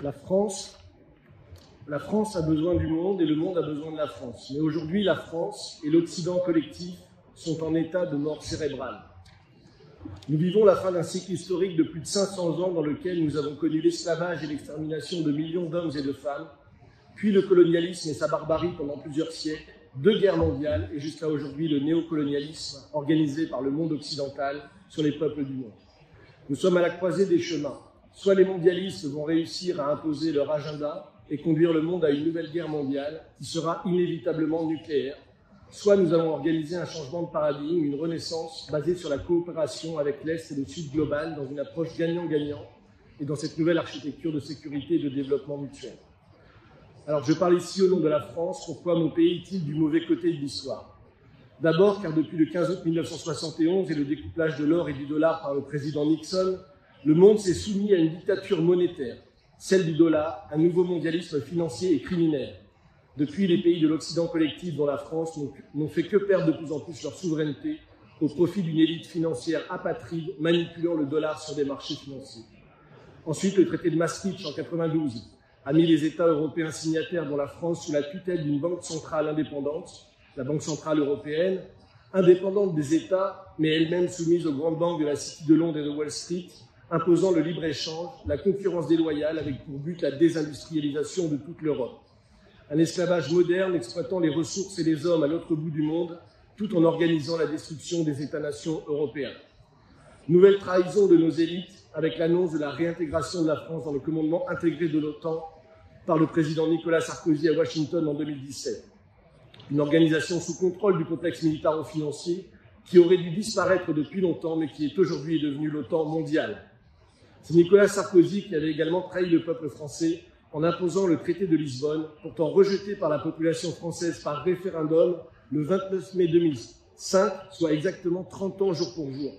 La France a besoin du monde et le monde a besoin de la France. Mais aujourd'hui, la France et l'Occident collectif sont en état de mort cérébrale. Nous vivons la fin d'un cycle historique de plus de 500 ans dans lequel nous avons connu l'esclavage et l'extermination de millions d'hommes et de femmes, puis le colonialisme et sa barbarie pendant plusieurs siècles, 2 guerres mondiales et jusqu'à aujourd'hui le néocolonialisme organisé par le monde occidental sur les peuples du monde. Nous sommes à la croisée des chemins. Soit les mondialistes vont réussir à imposer leur agenda et conduire le monde à une nouvelle guerre mondiale qui sera inévitablement nucléaire, soit nous allons organiser un changement de paradigme, une renaissance basée sur la coopération avec l'Est et le Sud global dans une approche gagnant-gagnant et dans cette nouvelle architecture de sécurité et de développement mutuel. Alors je parle ici au nom de la France, pourquoi mon pays est-il du mauvais côté de l'histoire? D'abord car depuis le 15 août 1971 et le découplage de l'or et du dollar par le président Nixon, le monde s'est soumis à une dictature monétaire, celle du dollar, un nouveau mondialisme financier et criminel. Depuis, les pays de l'Occident collectif, dont la France, n'ont fait que perdre de plus en plus leur souveraineté au profit d'une élite financière apatride manipulant le dollar sur des marchés financiers. Ensuite, le traité de Maastricht en 1992 a mis les États européens signataires, dont la France, sous la tutelle d'une banque centrale indépendante, la Banque centrale européenne, indépendante des États, mais elle-même soumise aux grandes banques de la City de Londres et de Wall Street, imposant le libre-échange, la concurrence déloyale avec pour but la désindustrialisation de toute l'Europe. Un esclavage moderne exploitant les ressources et les hommes à l'autre bout du monde, tout en organisant la destruction des États-nations européens. Nouvelle trahison de nos élites avec l'annonce de la réintégration de la France dans le commandement intégré de l'OTAN par le président Nicolas Sarkozy à Washington en 2017. Une organisation sous contrôle du complexe militaro-financier qui aurait dû disparaître depuis longtemps, mais qui est aujourd'hui devenue l'OTAN mondiale. C'est Nicolas Sarkozy qui avait également trahi le peuple français en imposant le traité de Lisbonne, pourtant rejeté par la population française par référendum le 29 mai 2005, soit exactement 30 ans jour pour jour.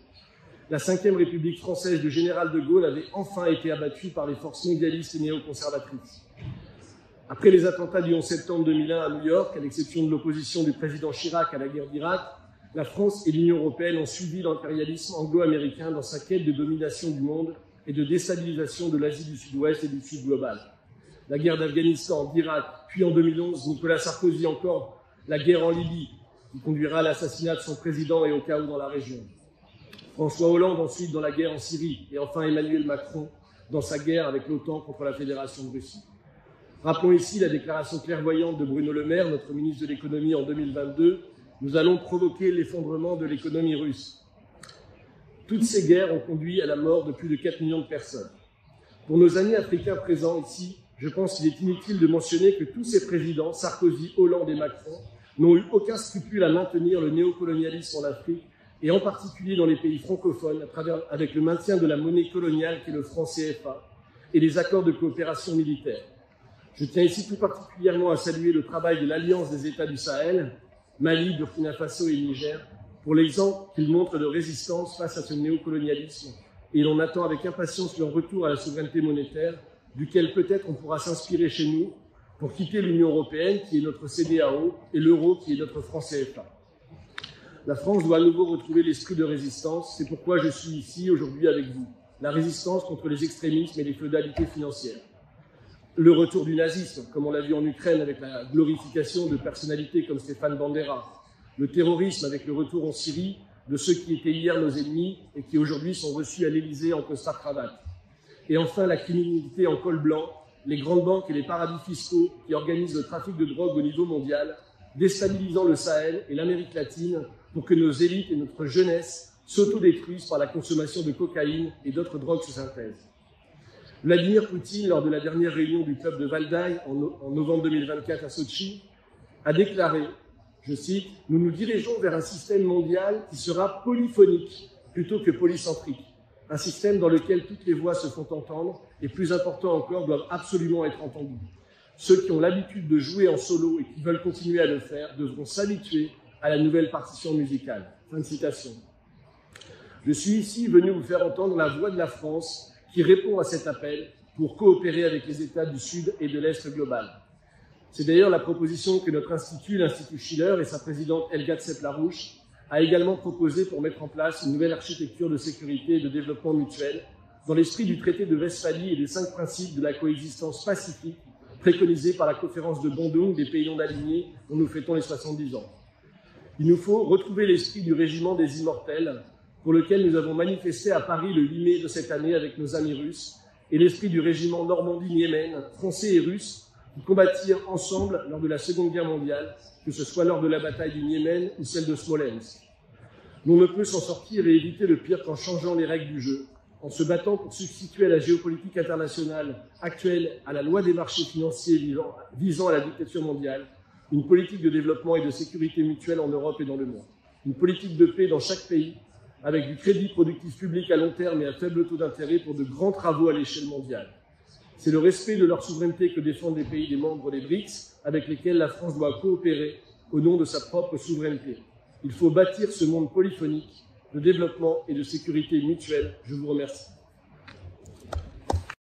La 5e République française de Général de Gaulle avait enfin été abattue par les forces mondialistes et néoconservatrices. Après les attentats du 11 septembre 2001 à New York, à l'exception de l'opposition du président Chirac à la guerre d'Irak, la France et l'Union européenne ont suivi l'impérialisme anglo-américain dans sa quête de domination du monde et de déstabilisation de l'Asie du Sud-Ouest et du Sud global. La guerre d'Afghanistan, d'Irak, puis en 2011, Nicolas Sarkozy encore, la guerre en Libye, qui conduira à l'assassinat de son président et au chaos dans la région. François Hollande ensuite dans la guerre en Syrie, et enfin Emmanuel Macron dans sa guerre avec l'OTAN contre la Fédération de Russie. Rappelons ici la déclaration clairvoyante de Bruno Le Maire, notre ministre de l'économie en 2022, « Nous allons provoquer l'effondrement de l'économie russe ». Toutes ces guerres ont conduit à la mort de plus de 4 millions de personnes. Pour nos amis africains présents ici, je pense qu'il est inutile de mentionner que tous ces présidents, Sarkozy, Hollande et Macron, n'ont eu aucun scrupule à maintenir le néocolonialisme en Afrique, et en particulier dans les pays francophones, avec le maintien de la monnaie coloniale qui est le franc CFA, et les accords de coopération militaire. Je tiens ici tout particulièrement à saluer le travail de l'Alliance des États du Sahel, Mali, Burkina Faso et Niger, pour l'exemple qu'ils montrent de résistance face à ce néocolonialisme, et l'on attend avec impatience leur retour à la souveraineté monétaire, duquel peut-être on pourra s'inspirer chez nous pour quitter l'Union européenne, qui est notre CEDEAO, et l'euro, qui est notre franc CFA. La France doit à nouveau retrouver l'esprit de résistance, c'est pourquoi je suis ici aujourd'hui avec vous. La résistance contre les extrémismes et les féodalités financières. Le retour du nazisme, comme on l'a vu en Ukraine avec la glorification de personnalités comme Stéphane Bandera. Le terrorisme avec le retour en Syrie de ceux qui étaient hier nos ennemis et qui aujourd'hui sont reçus à l'Élysée en costard-cravate. Et enfin, la criminalité en col blanc, les grandes banques et les paradis fiscaux qui organisent le trafic de drogue au niveau mondial, déstabilisant le Sahel et l'Amérique latine pour que nos élites et notre jeunesse s'autodétruisent par la consommation de cocaïne et d'autres drogues sous synthèse. Vladimir Poutine, lors de la dernière réunion du club de Valdai en novembre 2024 à Sotchi, a déclaré, je cite, « Nous nous dirigeons vers un système mondial qui sera polyphonique plutôt que polycentrique, un système dans lequel toutes les voix se font entendre et, plus important encore, doivent absolument être entendues. Ceux qui ont l'habitude de jouer en solo et qui veulent continuer à le faire devront s'habituer à la nouvelle partition musicale. » Fin de citation. Je suis ici venu vous faire entendre la voix de la France qui répond à cet appel pour coopérer avec les États du Sud et de l'Est global. C'est d'ailleurs la proposition que notre institut, l'Institut Schiller, et sa présidente Helga Tsepp-Larouche a également proposé pour mettre en place une nouvelle architecture de sécurité et de développement mutuel dans l'esprit du traité de Westphalie et des 5 principes de la coexistence pacifique préconisés par la conférence de Bandung des pays non alignés dont nous fêtons les 70 ans. Il nous faut retrouver l'esprit du régiment des immortels pour lequel nous avons manifesté à Paris le 8 mai de cette année avec nos amis russes et l'esprit du régiment Normandie-Niemen, français et russe, qui combattirent ensemble lors de la Seconde Guerre mondiale, que ce soit lors de la bataille du Niémen ou celle de Smolensk. L'on ne peut s'en sortir et éviter le pire qu'en changeant les règles du jeu, en se battant pour substituer à la géopolitique internationale actuelle à la loi des marchés financiers visant à la dictature mondiale, une politique de développement et de sécurité mutuelle en Europe et dans le monde. Une politique de paix dans chaque pays, avec du crédit productif public à long terme et à faible taux d'intérêt pour de grands travaux à l'échelle mondiale. C'est le respect de leur souveraineté que défendent les pays des membres des BRICS, avec lesquels la France doit coopérer au nom de sa propre souveraineté. Il faut bâtir ce monde polyphonique de développement et de sécurité mutuelle. Je vous remercie.